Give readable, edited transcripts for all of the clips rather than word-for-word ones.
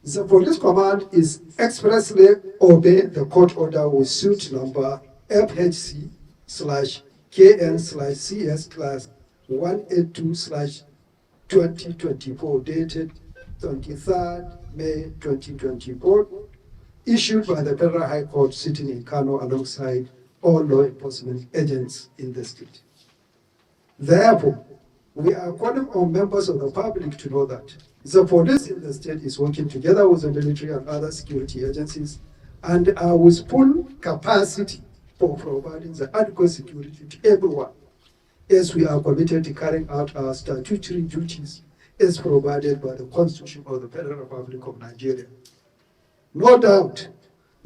The police command is expressly obey the court order with suit number FHC/KN/CS/182/2024 dated 23rd May 2024, issued by the Federal High Court sitting in Kano alongside all law enforcement agents in the state. Therefore, we are calling on members of the public to know that the police in the state is working together with the military and other security agencies and are with full capacity for providing the adequate security to everyone, as we are committed to carrying out our statutory duties as provided by the Constitution of the Federal Republic of Nigeria. No doubt,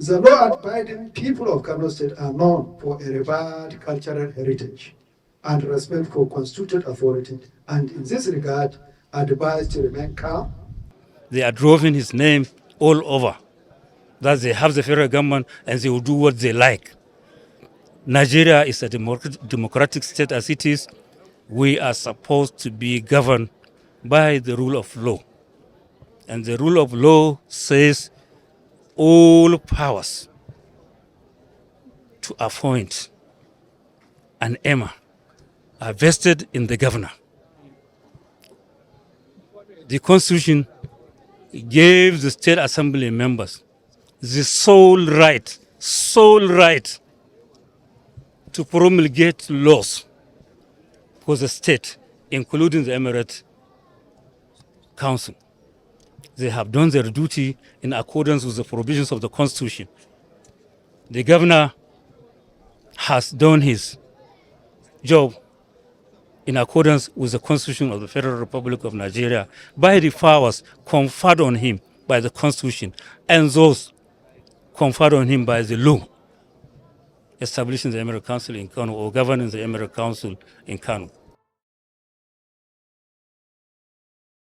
the law-abiding people of Kano State are known for a revered cultural heritage and respect for constituted authority, and in this regard, advised to remain calm. They are drawing his name all over, that they have the federal government and they will do what they like. Nigeria is a democratic state as it is. We are supposed to be governed by the rule of law. And the rule of law says all powers to appoint an emir are vested in the governor. The Constitution gave the State Assembly members the sole right to promulgate laws for the state, including the Emirate Council. They have done their duty in accordance with the provisions of the Constitution. The governor has done his job in accordance with the Constitution of the Federal Republic of Nigeria by the powers conferred on him by the Constitution and those conferred on him by the law establishing the Emirate Council in Kano or governing the Emirate Council in Kano.